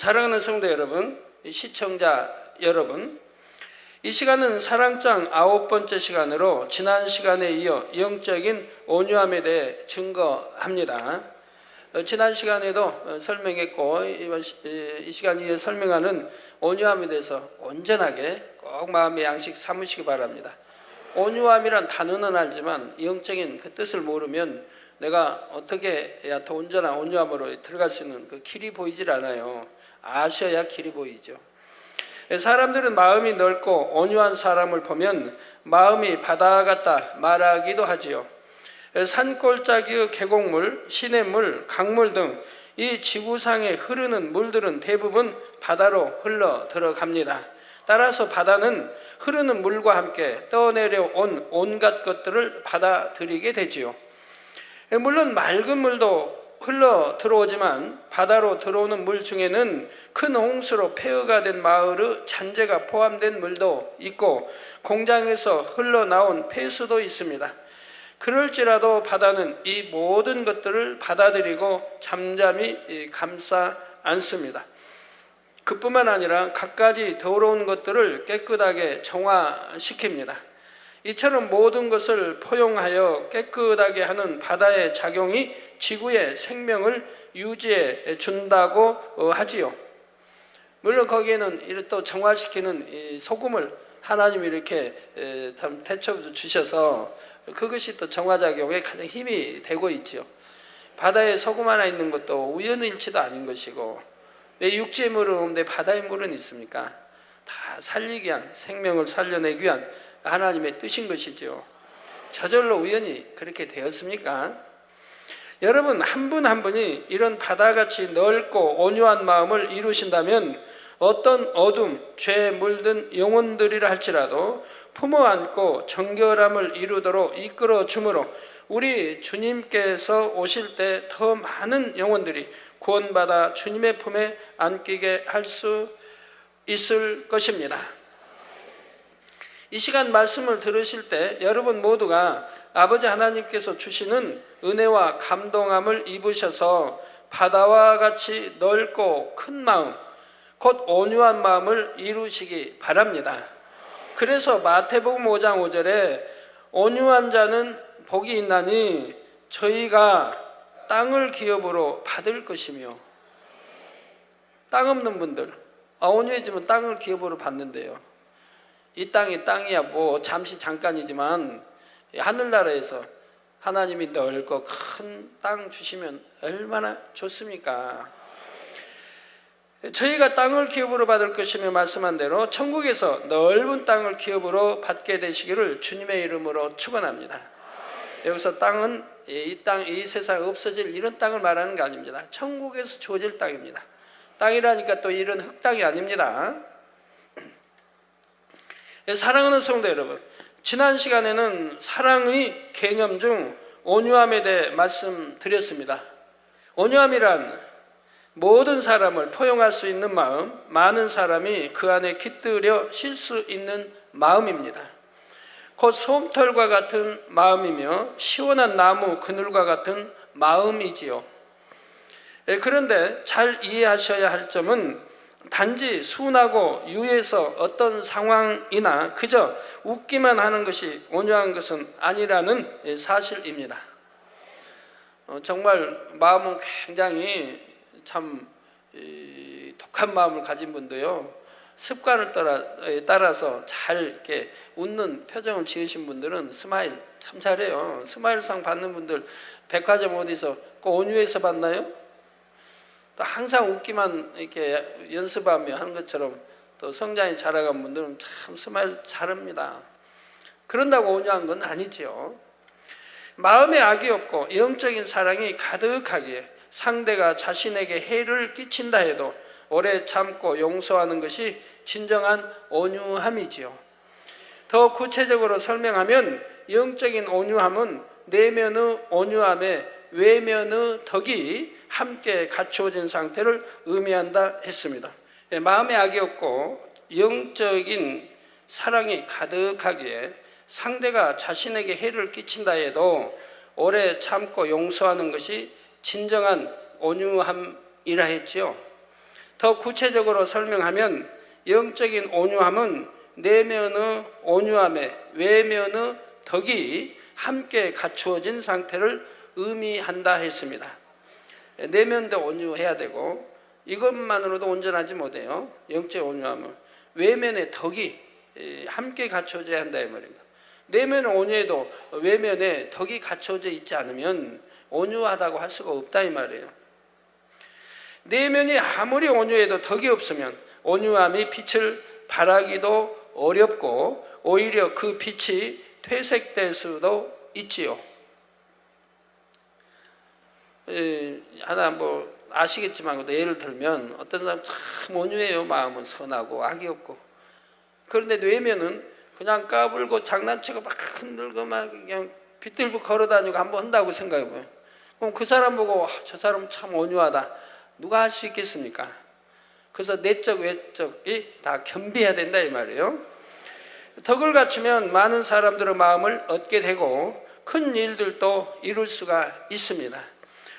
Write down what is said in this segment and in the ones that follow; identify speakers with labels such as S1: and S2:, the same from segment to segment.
S1: 사랑하는 성도 여러분, 시청자 여러분, 이 시간은 사랑장 9번째 시간으로 지난 시간에 이어 영적인 온유함에 대해 증거합니다. 지난 시간에도 설명했고 이 시간에 설명하는 온유함에 대해서 온전하게 꼭 마음의 양식 삼으시기 바랍니다. 온유함이란 단어는 알지만 영적인 그 뜻을 모르면 내가 어떻게 해야 더 온전한 온유함으로 들어갈 수 있는 그 길이 보이질 않아요. 아셔야 길이 보이죠. 사람들은 마음이 넓고 온유한 사람을 보면 마음이 바다 같다 말하기도 하지요. 산골짜기의 계곡물, 시냇물, 강물 등 이 지구상에 흐르는 물들은 대부분 바다로 흘러 들어갑니다. 따라서 바다는 흐르는 물과 함께 떠내려온 온갖 것들을 받아들이게 되지요. 물론 맑은 물도 흘러 들어오지만 바다로 들어오는 물 중에는 큰 홍수로 폐허가 된 마을의 잔재가 포함된 물도 있고 공장에서 흘러나온 폐수도 있습니다. 그럴지라도 바다는 이 모든 것들을 받아들이고 잠잠히 감싸 안습니다. 그뿐만 아니라 갖가지 더러운 것들을 깨끗하게 정화시킵니다. 이처럼 모든 것을 포용하여 깨끗하게 하는 바다의 작용이 지구의 생명을 유지해 준다고 하지요. 물론 거기에는 또 정화시키는 소금을 하나님이 이렇게 참 대처해 주셔서 그것이 또 정화작용에 가장 힘이 되고 있지요. 바다에 소금 하나 있는 것도 우연일치도 아닌 것이고, 왜 육지의 물은 없는데 바다의 물은 있습니까? 다 살리기 위한, 생명을 살려내기 위한 하나님의 뜻인 것이죠. 저절로 우연히 그렇게 되었습니까? 여러분 한 분 한 분이 이런 바다같이 넓고 온유한 마음을 이루신다면 어떤 어둠, 죄에 물든 영혼들이라 할지라도 품어 안고 정결함을 이루도록 이끌어 주므로 우리 주님께서 오실 때 더 많은 영혼들이 구원받아 주님의 품에 안기게 할 수 있을 것입니다. 이 시간 말씀을 들으실 때 여러분 모두가 아버지 하나님께서 주시는 은혜와 감동함을 입으셔서 바다와 같이 넓고 큰 마음, 곧 온유한 마음을 이루시기 바랍니다. 그래서 마태복음 5장 5절에 온유한 자는 복이 있나니 저희가 땅을 기업으로 받을 것이며, 땅 없는 분들 온유해지면 땅을 기업으로 받는데요. 이 땅이 땅이야 뭐 잠시 잠깐이지만 하늘나라에서 하나님이 넓고 큰 땅 주시면 얼마나 좋습니까? 저희가 땅을 기업으로 받을 것이며 말씀한 대로 천국에서 넓은 땅을 기업으로 받게 되시기를 주님의 이름으로 축원합니다. 여기서 땅은 이 세상에 없어질 이런 땅을 말하는 게 아닙니다. 천국에서 주어질 땅입니다. 땅이라니까 또 이런 흙땅이 아닙니다. 사랑하는 성도 여러분, 지난 시간에는 사랑의 개념 중 온유함에 대해 말씀드렸습니다. 온유함이란 모든 사람을 포용할 수 있는 마음, 많은 사람이 그 안에 깃들여 쉴 수 있는 마음입니다. 곧 솜털과 같은 마음이며 시원한 나무 그늘과 같은 마음이지요. 그런데 잘 이해하셔야 할 점은 단지 순하고 유해서 어떤 상황이나 그저 웃기만 하는 것이 온유한 것은 아니라는 사실입니다. 정말 마음은 굉장히 참 독한 마음을 가진 분도요, 습관을 따라서 잘 이렇게 웃는 표정을 지으신 분들은 스마일 참 잘해요. 스마일상 받는 분들 백화점 어디서 꼭 온유해서 받나요? 또 항상 웃기만 이렇게 연습하며 하는 것처럼 또 성장이 자라간 분들은 참 스마일 잘합니다. 그런다고 온유한 건 아니죠. 마음에 악이 없고 영적인 사랑이 가득하기에 상대가 자신에게 해를 끼친다 해도 오래 참고 용서하는 것이 진정한 온유함이지요. 더 구체적으로 설명하면 영적인 온유함은 내면의 온유함에 외면의 덕이 함께 갖추어진 상태를 의미한다 했습니다. 마음에 악이 없고 영적인 사랑이 가득하기에 상대가 자신에게 해를 끼친다 해도 오래 참고 용서하는 것이 진정한 온유함이라 했지요. 더 구체적으로 설명하면 영적인 온유함은 내면의 온유함에 외면의 덕이 함께 갖추어진 상태를 의미한다 했습니다. 내면도 온유해야 되고 이것만으로도 온전하지 못해요. 영적 온유함은 외면의 덕이 함께 갖춰져야 한다 이 말입니다. 내면은 온유해도 외면에 덕이 갖춰져 있지 않으면 온유하다고 할 수가 없다 이 말이에요. 내면이 아무리 온유해도 덕이 없으면 온유함이 빛을 발하기도 어렵고 오히려 그 빛이 퇴색될 수도 있지요. 하나 뭐 아시겠지만 예를 들면 어떤 사람 참 온유해요. 마음은 선하고 악이 없고. 그런데 외면은 그냥 까불고 장난치고 막 흔들고 막 그냥 빗들고 걸어다니고 한번 한다고 생각해봐요. 그럼 그 사람 보고 저 사람 참 온유하다. 누가 할 수 있겠습니까? 그래서 내적 외적이 다 겸비해야 된다 이 말이에요. 덕을 갖추면 많은 사람들의 마음을 얻게 되고 큰 일들도 이룰 수가 있습니다.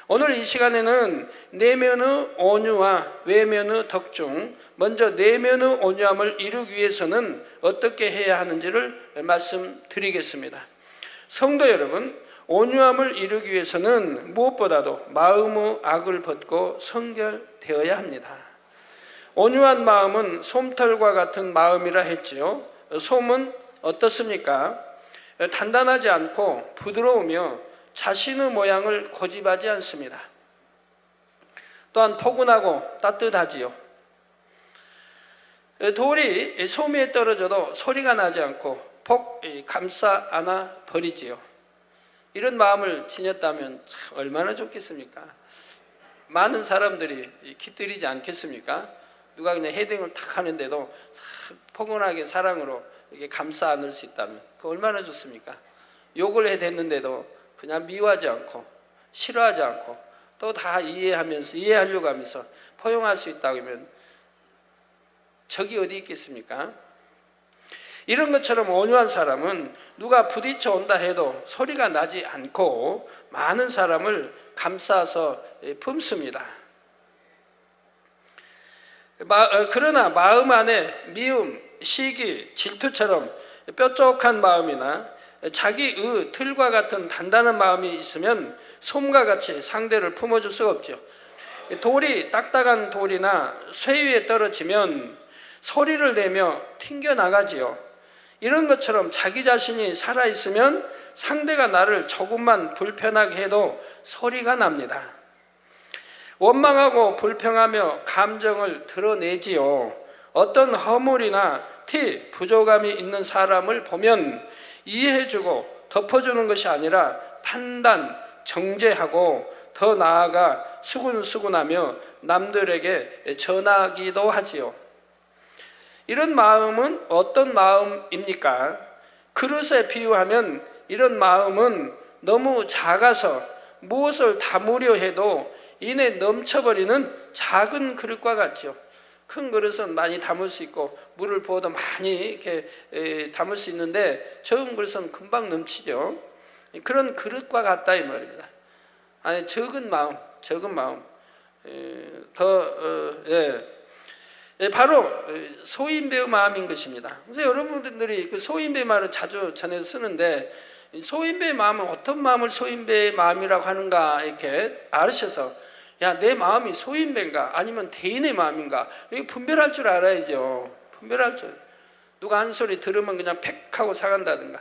S1: 오늘 이 시간에는 내면의 온유와 외면의 덕 중 먼저 내면의 온유함을 이루기 위해서는 어떻게 해야 하는지를 말씀드리겠습니다. 성도 여러분, 온유함을 이루기 위해서는 무엇보다도 마음의 악을 벗고 성결되어야 합니다. 온유한 마음은 솜털과 같은 마음이라 했지요. 솜은 어떻습니까? 단단하지 않고 부드러우며 자신의 모양을 고집하지 않습니다. 또한 포근하고 따뜻하지요. 돌이 솜 위에 떨어져도 소리가 나지 않고 폭 감싸 안아 버리지요. 이런 마음을 지녔다면 참 얼마나 좋겠습니까? 많은 사람들이 깃들이지 않겠습니까? 누가 그냥 헤딩을 탁 하는데도 포근하게 사랑으로 이렇게 감싸 안을 수 있다면 그 얼마나 좋습니까? 욕을 해댔는데도 그냥 미워하지 않고 싫어하지 않고 또 다 이해하려고 하면서 포용할 수 있다고 하면 적이 어디 있겠습니까? 이런 것처럼 온유한 사람은 누가 부딪혀 온다 해도 소리가 나지 않고 많은 사람을 감싸서 품습니다. 그러나 마음 안에 미움, 시기, 질투처럼 뾰족한 마음이나 자기의 틀과 같은 단단한 마음이 있으면 솜과 같이 상대를 품어줄 수가 없죠. 돌이 딱딱한 돌이나 쇠 위에 떨어지면 소리를 내며 튕겨나가지요. 이런 것처럼 자기 자신이 살아있으면 상대가 나를 조금만 불편하게 해도 소리가 납니다. 원망하고 불평하며 감정을 드러내지요. 어떤 허물이나 티, 부족함이 있는 사람을 보면 이해해주고 덮어주는 것이 아니라 판단, 정죄하고 더 나아가 수군수군하며 남들에게 전하기도 하지요. 이런 마음은 어떤 마음입니까? 그릇에 비유하면 이런 마음은 너무 작아서 무엇을 담으려 해도 이내 넘쳐버리는 작은 그릇과 같죠. 큰 그릇은 많이 담을 수 있고 물을 부어도 많이 이렇게 담을 수 있는데 적은 그릇은 금방 넘치죠. 그런 그릇과 같다 이 말입니다. 아니 적은 마음 바로 소인배의 마음인 것입니다. 그래서 여러분들이 그 소인배의 말을 자주 전해서 쓰는데 소인배의 마음은 어떤 마음을 소인배의 마음이라고 하는가 이렇게 알으셔서 야, 내 마음이 소인배인가 아니면 대인의 마음인가 이거 분별할 줄 알아야죠. 분별할 줄. 누가 한 소리 들으면 그냥 팩 하고 사간다든가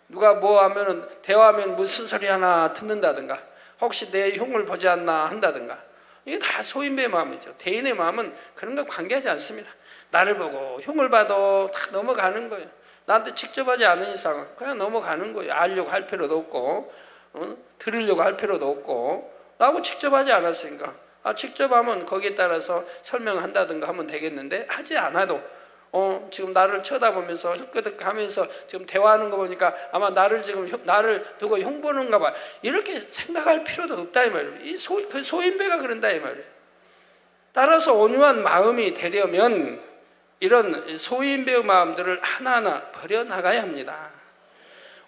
S1: 누가 뭐 하면은 대화하면 무슨 소리 하나 듣는다든가 혹시 내 흉을 보지 않나 한다든가 이게 다 소인배의 마음이죠. 대인의 마음은 그런 거 관계하지 않습니다. 나를 보고 흉을 봐도 다 넘어가는 거예요. 나한테 직접 하지 않은 이상 그냥 넘어가는 거예요. 알려고 할 필요도 없고 들으려고 할 필요도 없고 나하고 직접 하지 않았으니까 직접 하면 거기에 따라서 설명한다든가 하면 되겠는데 하지 않아도 지금 나를 쳐다보면서 힐끄덕 하면서 지금 대화하는 거 보니까 아마 나를 두고 흉보는가 봐 이렇게 생각할 필요도 없다 이 말이에요. 그 소인배가 그런다 이 말이에요. 따라서 온유한 마음이 되려면 이런 소인배의 마음들을 하나하나 버려나가야 합니다.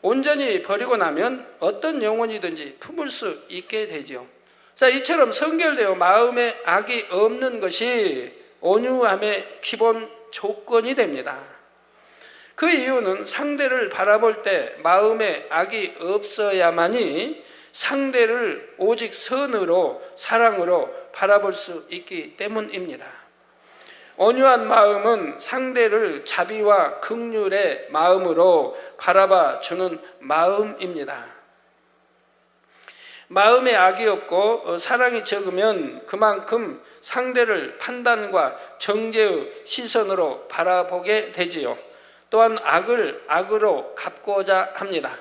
S1: 온전히 버리고 나면 어떤 영혼이든지 품을 수 있게 되죠. 자, 이처럼 성결되어 마음에 악이 없는 것이 온유함의 기본 조건이 됩니다. 그 이유는 상대를 바라볼 때 마음에 악이 없어야만이 상대를 오직 선으로, 사랑으로 바라볼 수 있기 때문입니다. 온유한 마음은 상대를 자비와 긍휼의 마음으로 바라봐 주는 마음입니다. 마음에 악이 없고 사랑이 적으면 그만큼 상대를 판단과 정죄의 시선으로 바라보게 되지요. 또한 악을 악으로 갚고자 합니다.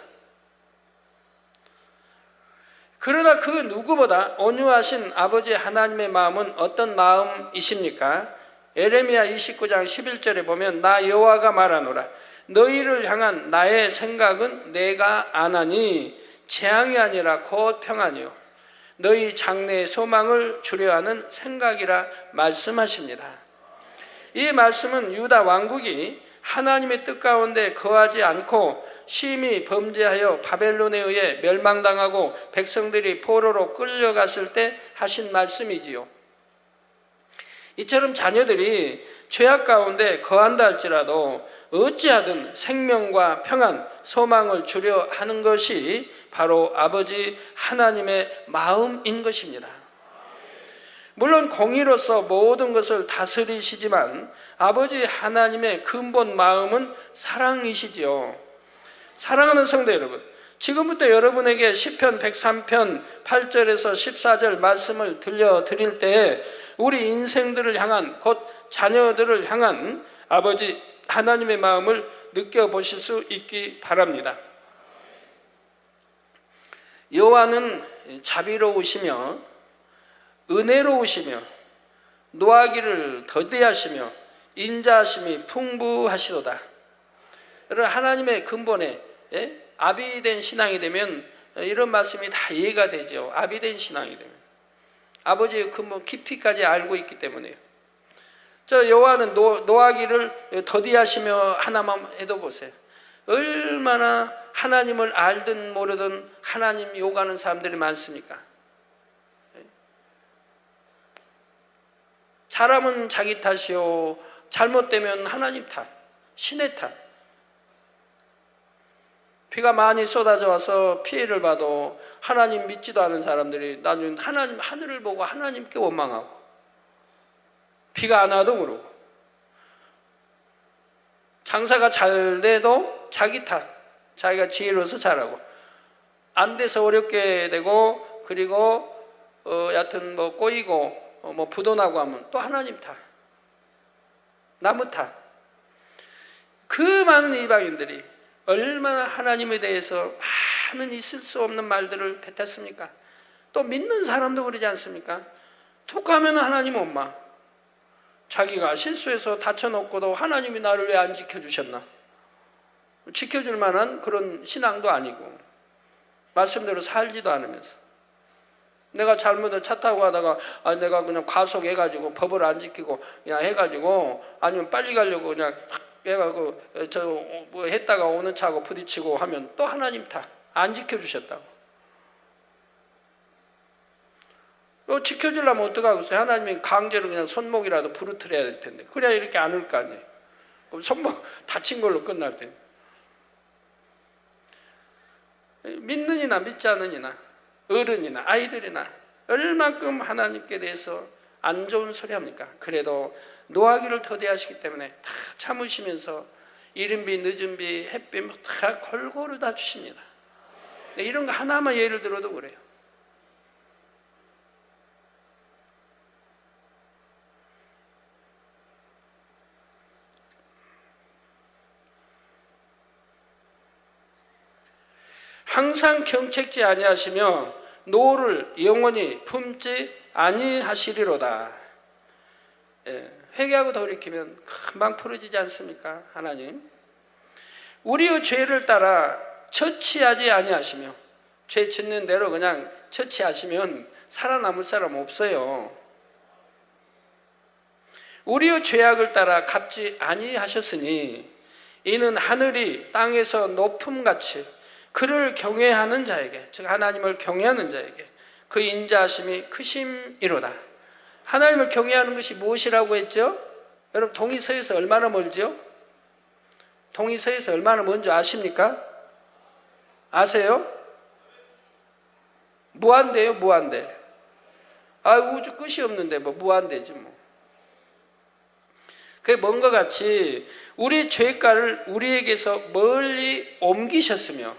S1: 그러나 그 누구보다 온유하신 아버지 하나님의 마음은 어떤 마음이십니까? 에레미야 29장 11절에 보면 나 여호와가 말하노라 너희를 향한 나의 생각은 내가 아나니 재앙이 아니라 곧 평안이요 너희 장래의 소망을 주려 하는 생각이라 말씀하십니다. 이 말씀은 유다 왕국이 하나님의 뜻 가운데 거하지 않고 심히 범죄하여 바벨론에 의해 멸망당하고 백성들이 포로로 끌려갔을 때 하신 말씀이지요. 이처럼 자녀들이 죄악 가운데 거한다 할지라도 어찌하든 생명과 평안, 소망을 주려 하는 것이 바로 아버지 하나님의 마음인 것입니다. 물론 공의로서 모든 것을 다스리시지만 아버지 하나님의 근본 마음은 사랑이시지요. 사랑하는 성도 여러분, 지금부터 여러분에게 시편 103편 8절에서 14절 말씀을 들려드릴 때 우리 인생들을 향한, 곧 자녀들을 향한 아버지 하나님의 마음을 느껴보실 수 있기 바랍니다. 여호와는 자비로우시며 은혜로우시며 노하기를 더디하시며 인자하심이 풍부하시도다. 여러분, 하나님의 근본에 아비된 신앙이 되면 이런 말씀이 다 이해가 되죠. 아비된 신앙이 되면 아버지의 근본 깊이까지 알고 있기 때문에요. 저 여호와는 노하기를 더디하시며 하나만 해도 보세요. 얼마나 하나님을 알든 모르든 하나님 욕하는 사람들이 많습니까? 잘하면 자기 탓이요, 잘못되면 하나님 탓, 신의 탓. 비가 많이 쏟아져 와서 피해를 봐도 하나님 믿지도 않은 사람들이 나중에 하나님, 하늘을 보고 하나님께 원망하고, 비가 안 와도 그러고, 장사가 잘 돼도 자기 탓, 자기가 지혜로워서 잘하고, 안 돼서 어렵게 되고, 그리고 여하튼 뭐 꼬이고 뭐 부도나고 하면 또 하나님 탓, 나무 탓. 그 많은 이방인들이 얼마나 하나님에 대해서 많은 있을 수 없는 말들을 뱉었습니까? 또 믿는 사람도 그러지 않습니까? 툭 하면 하나님 엄마, 자기가 실수해서 다쳐놓고도 하나님이 나를 왜 안 지켜주셨나? 지켜줄 만한 그런 신앙도 아니고 말씀대로 살지도 않으면서, 내가 잘못해서 차 타고 가다가 내가 그냥 과속해가지고 법을 안 지키고 그냥 해가지고, 아니면 빨리 가려고 그냥 해가지고 뭐 했다가 오는 차하고 부딪히고 하면 또 하나님 탓, 안 지켜주셨다고. 지켜주려면 어떡하겠어요? 하나님이 강제로 그냥 손목이라도 부르트려야 될 텐데, 그래야 이렇게 안 올 거 아니에요. 그럼 손목 다친 걸로 끝날 텐데. 믿는 이나 믿지 않는 이나 어른이나 아이들이나 얼만큼 하나님께 대해서 안 좋은 소리 합니까? 그래도 노하기를 더디하시기 때문에 다 참으시면서 이른 비 늦은 비 햇빛 다 골고루 다 주십니다. 이런 거 하나만 예를 들어도 그래요. 항상 경책지 아니하시며 노를 영원히 품지 아니하시리로다. 회개하고 돌이키면 금방 풀어지지 않습니까? 하나님, 우리의 죄를 따라 처치하지 아니하시며, 죄 짓는 대로 그냥 처치하시면 살아남을 사람 없어요. 우리의 죄악을 따라 갚지 아니하셨으니 이는 하늘이 땅에서 높음같이 그를 경외하는 자에게, 즉 하나님을 경외하는 자에게 그 인자하심이 크심이로다. 하나님을 경외하는 것이 무엇이라고 했죠? 여러분 동의서에서 얼마나 멀죠? 동의서에서 얼마나 먼저 아십니까? 아세요? 무한대요, 무한대. 우주 끝이 없는데 뭐 무한대지 뭐. 그게 뭔가 같이 우리 죄가를 우리에게서 멀리 옮기셨으며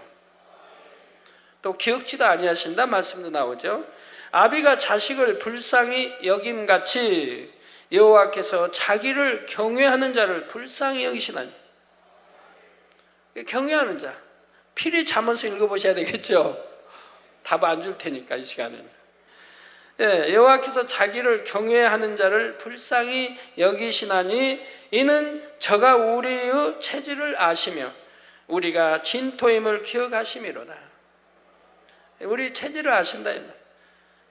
S1: 또 기억지도 아니하신다 말씀도 나오죠. 아비가 자식을 불쌍히 여김같이 여호와께서 자기를 경외하는 자를 불쌍히 여기시나니. 경외하는 자 필히 잠언서 읽어보셔야 되겠죠. 답 안 줄 테니까 이 시간에는. 여호와께서 자기를 경외하는 자를 불쌍히 여기시나니 이는 저가 우리의 체질을 아시며 우리가 진토임을 기억하심이로다. 우리 체질을 아신다.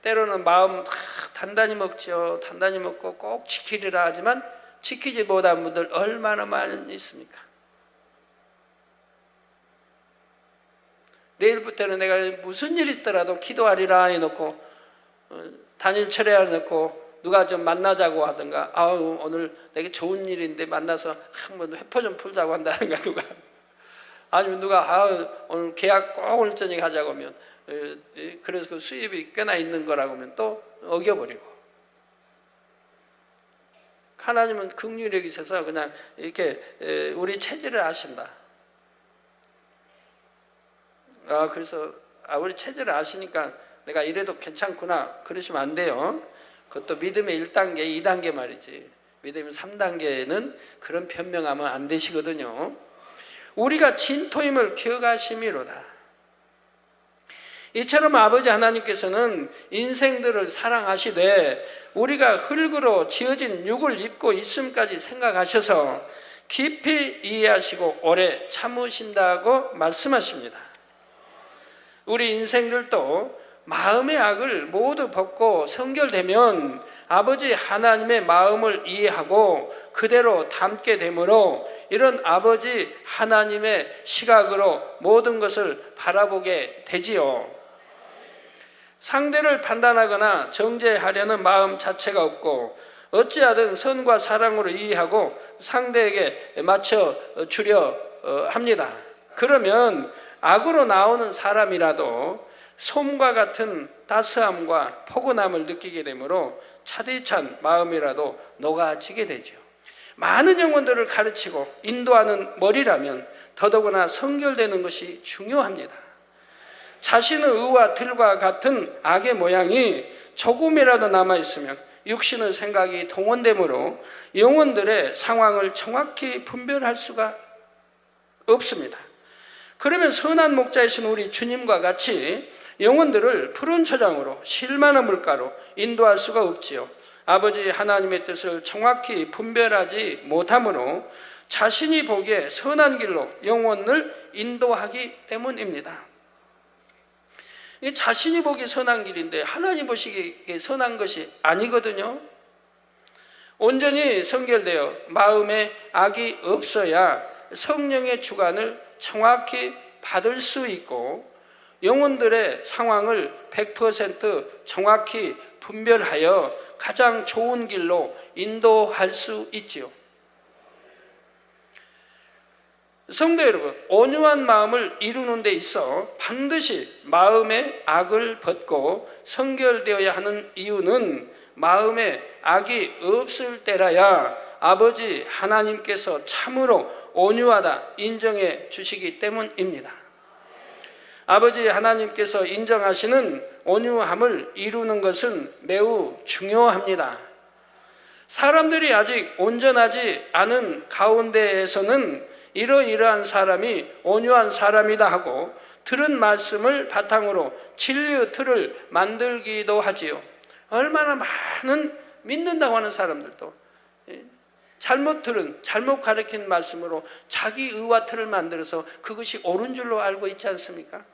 S1: 때로는 마음 단단히 먹죠. 단단히 먹고 꼭 지키리라 하지만 지키지 못한 분들 얼마나 많이 있습니까? 내일부터는 내가 무슨 일이 있더라도 기도하리라 해놓고 단일철회 해놓고 누가 좀 만나자고 하든가 오늘 내게 좋은 일인데 만나서 한번 회포 좀 풀자고 한다든가 누가 아니면 누가 오늘 계약 꼭 오늘 저녁에 하자고 하면 그래서 그 수입이 꽤나 있는 거라고 하면 또 어겨버리고 하나님은 긍휼히 여기셔서 그냥 이렇게 우리 체질을 아신다. 그래서 우리 체질을 아시니까 내가 이래도 괜찮구나 그러시면 안 돼요. 그것도 믿음의 1단계, 2단계 말이지. 믿음의 3단계는 그런 변명하면 안 되시거든요. 우리가 진토임을 기억하심이로다. 이처럼 아버지 하나님께서는 인생들을 사랑하시되 우리가 흙으로 지어진 육을 입고 있음까지 생각하셔서 깊이 이해하시고 오래 참으신다고 말씀하십니다. 우리 인생들도 마음의 악을 모두 벗고 성결되면 아버지 하나님의 마음을 이해하고 그대로 담게 되므로 이런 아버지 하나님의 시각으로 모든 것을 바라보게 되지요. 상대를 판단하거나 정죄하려는 마음 자체가 없고 어찌하든 선과 사랑으로 이해하고 상대에게 맞춰 주려 합니다. 그러면 악으로 나오는 사람이라도 솜과 같은 따스함과 포근함을 느끼게 되므로 차디찬 마음이라도 녹아지게 되죠. 많은 영혼들을 가르치고 인도하는 머리라면 더더구나 성결되는 것이 중요합니다. 자신의 의와 틀과 같은 악의 모양이 조금이라도 남아있으면 육신의 생각이 동원되므로 영혼들의 상황을 정확히 분별할 수가 없습니다. 그러면 선한 목자이신 우리 주님과 같이 영혼들을 푸른 초장으로 실만한 물가로 인도할 수가 없지요. 아버지 하나님의 뜻을 정확히 분별하지 못하므로 자신이 보기에 선한 길로 영혼을 인도하기 때문입니다. 자신이 보기에 선한 길인데 하나님 보시기에 선한 것이 아니거든요. 온전히 성결되어 마음에 악이 없어야 성령의 주관을 정확히 받을 수 있고 영혼들의 상황을 100% 정확히 분별하여 가장 좋은 길로 인도할 수 있지요. 성도 여러분, 온유한 마음을 이루는 데 있어 반드시 마음의 악을 벗고 성결되어야 하는 이유는 마음에 악이 없을 때라야 아버지 하나님께서 참으로 온유하다 인정해 주시기 때문입니다. 아버지 하나님께서 인정하시는 온유함을 이루는 것은 매우 중요합니다. 사람들이 아직 온전하지 않은 가운데에서는 이러이러한 사람이 온유한 사람이다 하고 들은 말씀을 바탕으로 진리의 틀을 만들기도 하지요. 얼마나 많은 믿는다고 하는 사람들도 잘못 들은, 잘못 가르친 말씀으로 자기 의와 틀을 만들어서 그것이 옳은 줄로 알고 있지 않습니까?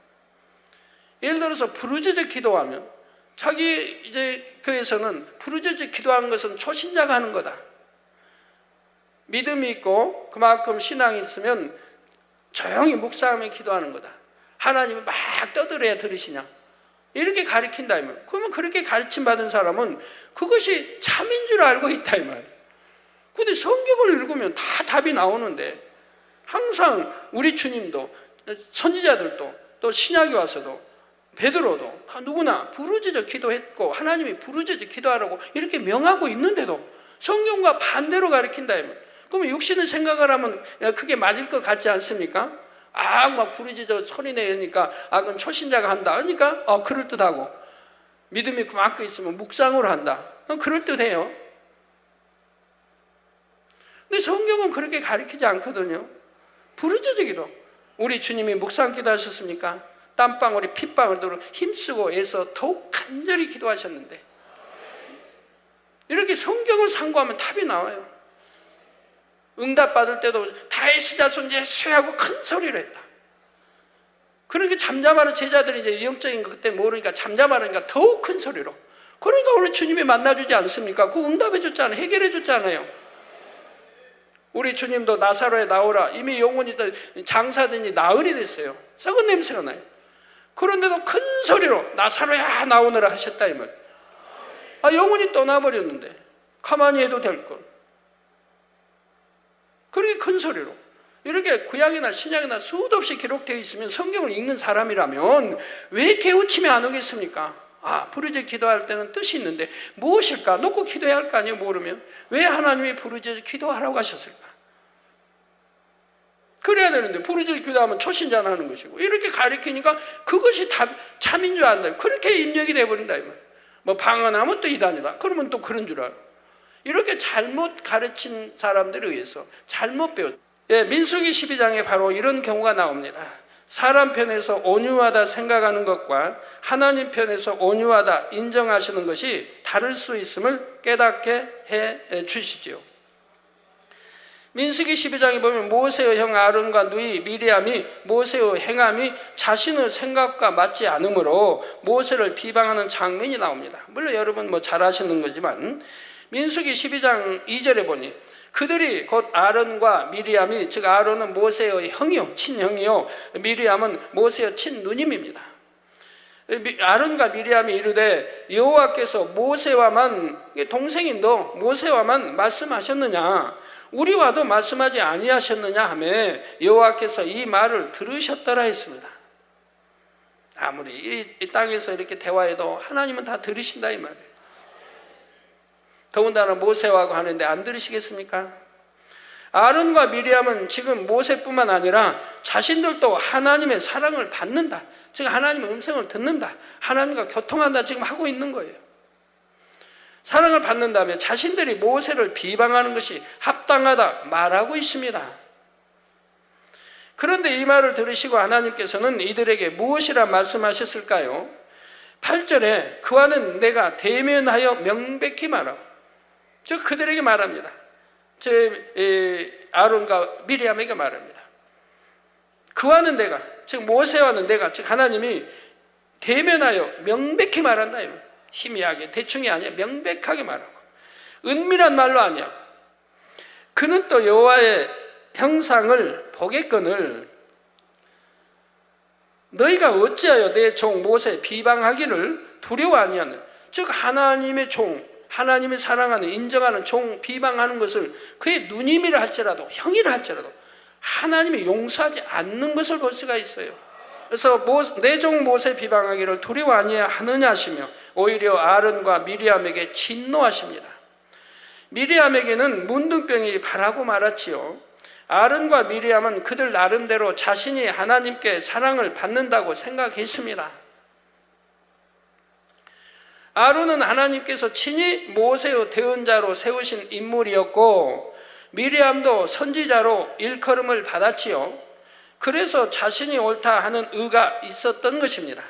S1: 예를 들어서 부르짖어 기도하면 자기 이제 교회에서는 부르짖어 기도하는 것은 초신자가 하는 거다. 믿음이 있고 그만큼 신앙이 있으면 조용히 묵상하며 기도하는 거다. 하나님이 막 떠들어야 들으시냐? 이렇게 가르친다 이 말. 그러면 그렇게 가르침 받은 사람은 그것이 참인 줄 알고 있다 이 말. 근데 성경을 읽으면 다 답이 나오는데, 항상 우리 주님도, 선지자들도, 또 신약에 와서도, 베드로도 누구나 부르짖어 기도했고 하나님이 부르짖어 기도하라고 이렇게 명하고 있는데도 성경과 반대로 가르친다 이 말. 그러면 육신을 생각을 하면 그게 맞을 것 같지 않습니까? 막 부르짖어 소리 내니까 그건 초신자가 한다. 그러니까 그럴듯하고, 믿음이 그만큼 있으면 묵상으로 한다. 그럴듯해요. 근데 성경은 그렇게 가르치지 않거든요. 부르짖어 기도. 우리 주님이 묵상 기도하셨습니까? 땀방울이 핏방울도 힘쓰고 애써 더욱 간절히 기도하셨는데, 이렇게 성경을 상고하면 답이 나와요. 응답받을 때도 다윗의 자손 예수하고 큰 소리를 했다. 그러니까 잠잠하는 제자들이 이제 영적인 것 그때 모르니까 잠잠하니까 더욱 큰 소리로. 그러니까 우리 주님이 만나주지 않습니까? 그 응답해 줬잖아요. 해결해 줬잖아요. 우리 주님도 나사로에 나오라. 이미 영혼이 장사되니 나흘이 됐어요. 썩은 냄새가 나요. 그런데도 큰 소리로 나사로야 나오느라 하셨다 이 말. 영혼이 떠나버렸는데 가만히 해도 될 걸. 그렇게 큰 소리로. 이렇게 구약이나 신약이나 수도 없이 기록되어 있으면, 성경을 읽는 사람이라면 왜 깨우침이 안 오겠습니까? 부르짖어 기도할 때는 뜻이 있는데 무엇일까? 놓고 기도해야 할 거 아니에요. 모르면. 왜 하나님이 부르짖어 기도하라고 하셨을까? 그래야 되는데 부르짖어 기도하면 초신자는 하는 것이고, 이렇게 가르치니까 그것이 참인 줄 안다. 그렇게 입력이 돼버린다 이 말. 뭐 방언하면 또 이단이다. 그러면 또 그런 줄 알아. 이렇게 잘못 가르친 사람들에 의해서 잘못 배웠다. 민수기 12장에 바로 이런 경우가 나옵니다. 사람 편에서 온유하다 생각하는 것과 하나님 편에서 온유하다 인정하시는 것이 다를 수 있음을 깨닫게 해 주시지요. 민수기 12장에 보면 모세의 형 아론과 누이 미리암이 모세의 행함이 자신의 생각과 맞지 않으므로 모세를 비방하는 장면이 나옵니다. 물론 여러분 잘 아시는 거지만, 민수기 12장 2절에 보니 그들이 곧 아론과 미리암이, 즉 아론은 모세의 형이요 친형이요 미리암은 모세의 친누님입니다. 아론과 미리암이 이르되 여호와께서 모세와만, 동생인도 모세와만 말씀하셨느냐, 우리와도 말씀하지 아니하셨느냐 하며 여호와께서 이 말을 들으셨더라 했습니다. 아무리 이 땅에서 이렇게 대화해도 하나님은 다 들으신다 이 말이에요. 더군다나 모세하고 하는데 안 들으시겠습니까? 아론과 미리암은 지금 모세뿐만 아니라 자신들도 하나님의 사랑을 받는다, 즉 하나님의 음성을 듣는다, 하나님과 교통한다 지금 하고 있는 거예요. 사랑을 받는다면 자신들이 모세를 비방하는 것이 합당하다 말하고 있습니다. 그런데 이 말을 들으시고 하나님께서는 이들에게 무엇이라 말씀하셨을까요? 8절에 그와는 내가 대면하여 명백히 말하고, 즉 그들에게 말합니다. 아론과 미리암에게 말합니다. 그와는 내가, 즉 모세와는 내가, 즉 하나님이 대면하여 명백히 말한다. 희미하게 대충이 아니야. 명백하게 말하고, 은밀한 말로 아니야. 그는 또 여호와의 형상을 보겠거늘 너희가 어찌하여 내 종 모세 비방하기를 두려워 아니하느냐. 즉 하나님의 종, 하나님이 사랑하는 인정하는 종 비방하는 것을 그의 누님이라 할지라도 형이라 할지라도 하나님이 용서하지 않는 것을 볼 수가 있어요. 그래서 내 종 모세 비방하기를 두려워 아니하느냐 하시며 오히려 아론과 미리암에게 진노하십니다. 미리암에게는 문둥병이 바라고 말았지요. 아론과 미리암은 그들 나름대로 자신이 하나님께 사랑을 받는다고 생각했습니다. 아론은 하나님께서 친히 모세의 대언자로 세우신 인물이었고, 미리암도 선지자로 일컬음을 받았지요. 그래서 자신이 옳다 하는 의가 있었던 것입니다.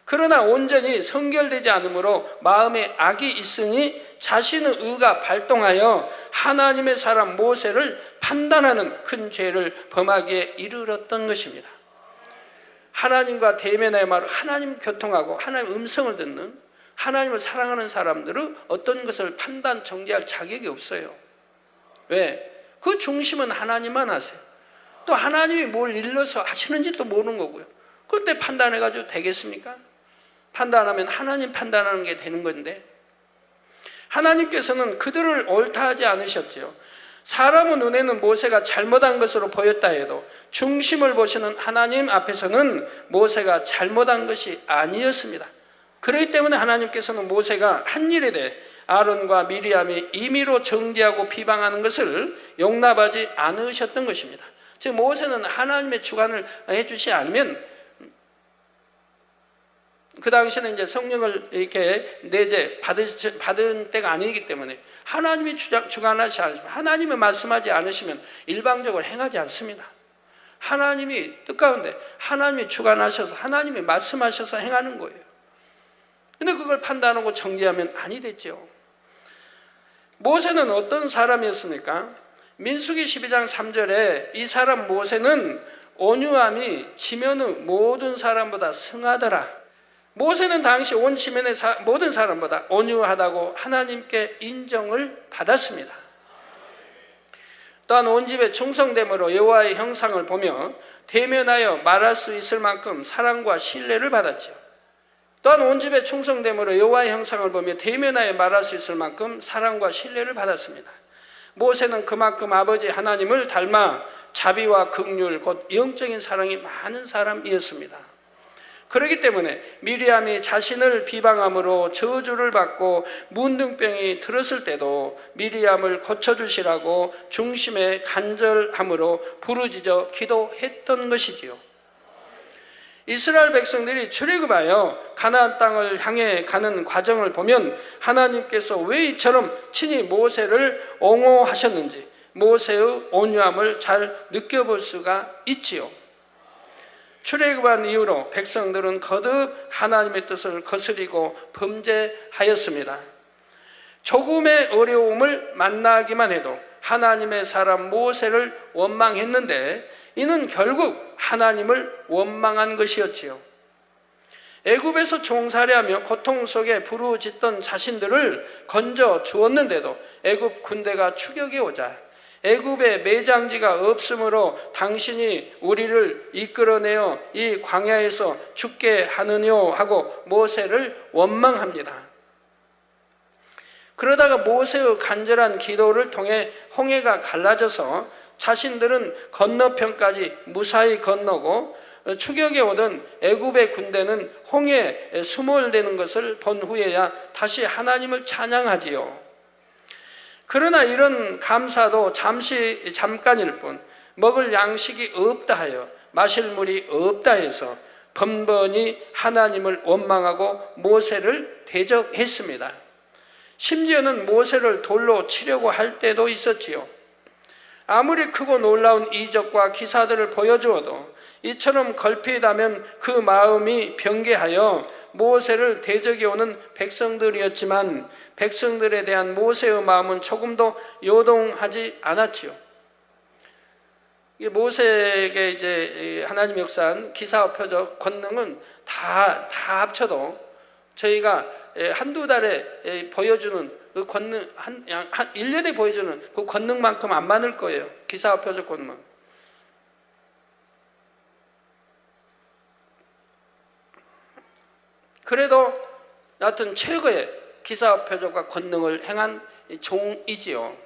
S1: 그러나 온전히 성결되지 않으므로 마음에 악이 있으니 자신의 의가 발동하여 하나님의 사람 모세를 판단하는 큰 죄를 범하기에 이르렀던 것입니다. 하나님과 대면의 말을 하나님 교통하고 하나님 음성을 듣는, 하나님을 사랑하는 사람들은 어떤 것을 판단, 정죄할 자격이 없어요. 왜? 그 중심은 하나님만 아세요. 또 하나님이 뭘 일러서 하시는지도 모르는 거고요. 그런데 판단해가지고 되겠습니까? 판단하면 하나님 판단하는 게 되는 건데, 하나님께서는 그들을 옳다 하지 않으셨지요. 사람의 눈에는 모세가 잘못한 것으로 보였다 해도 중심을 보시는 하나님 앞에서는 모세가 잘못한 것이 아니었습니다. 그렇기 때문에 하나님께서는 모세가 한 일에 대해 아론과 미리암이 임의로 정죄하고 비방하는 것을 용납하지 않으셨던 것입니다. 즉 모세는 하나님의 주관을 해주지 않으면, 그 당시에는 이제 성령을 이렇게 내재 받은 때가 아니기 때문에 하나님이 주관하지 않으시면, 하나님이 말씀하지 않으시면 일방적으로 행하지 않습니다. 하나님이 뜻가운데 하나님이 주관하셔서 하나님이 말씀하셔서 행하는 거예요. 근데 그걸 판단하고 정죄하면 아니 됐죠. 모세는 어떤 사람이었습니까? 민수기 12장 3절에 이 사람 모세는 온유함이 지면의 모든 사람보다 승하더라. 모세는 당시 온 지면의 모든 사람보다 온유하다고 하나님께 인정을 받았습니다. 또한 온 집에 충성됨으로 여호와의 형상을 보며 대면하여 말할 수 있을 만큼 사랑과 신뢰를 받았죠. 또한 온 집에 충성됨으로 여호와의 형상을 보며 대면하여 말할 수 있을 만큼 사랑과 신뢰를 받았습니다. 모세는 그만큼 아버지 하나님을 닮아 자비와 긍휼 곧 영적인 사랑이 많은 사람이었습니다. 그렇기 때문에 미리암이 자신을 비방함으로 저주를 받고 문둥병이 들었을 때도 미리암을 고쳐주시라고 중심에 간절함으로 부르짖어 기도했던 것이지요. 이스라엘 백성들이 출애굽하여 가나안 땅을 향해 가는 과정을 보면 하나님께서 왜 이처럼 친히 모세를 옹호하셨는지 모세의 온유함을 잘 느껴볼 수가 있지요. 출애굽한 이후로 백성들은 거듭 하나님의 뜻을 거스리고 범죄하였습니다. 조금의 어려움을 만나기만 해도 하나님의 사람 모세를 원망했는데 이는 결국 하나님을 원망한 것이었지요. 애굽에서 종살이하며 고통 속에 부르짖던 자신들을 건져 주었는데도 애굽 군대가 추격해 오자 애굽에 매장지가 없으므로 당신이 우리를 이끌어내어 이 광야에서 죽게 하느뇨 하고 모세를 원망합니다. 그러다가 모세의 간절한 기도를 통해 홍해가 갈라져서 자신들은 건너편까지 무사히 건너고 추격에 오던 애굽의 군대는 홍해에 수몰되는 것을 본 후에야 다시 하나님을 찬양하지요. 그러나 이런 감사도 잠깐일 뿐 먹을 양식이 없다 하여 마실 물이 없다 해서 번번이 하나님을 원망하고 모세를 대적했습니다. 심지어는 모세를 돌로 치려고 할 때도 있었지요. 아무리 크고 놀라운 이적과 기사들을 보여주어도 이처럼 걸핏하면 그 마음이 변개하여 모세를 대적해 오는 백성들이었지만 백성들에 대한 모세의 마음은 조금도 요동하지 않았지요. 모세에게 이제 하나님 역사한 기사와 표적, 권능은 다 합쳐도 저희가 한두 달에 보여주는 그 권능, 한 1년에 보여주는 그 권능만큼 안 많을 거예요. 기사와 표적 권능. 그래도 여하튼 최고의 기사와 표적과 권능을 행한 종이지요.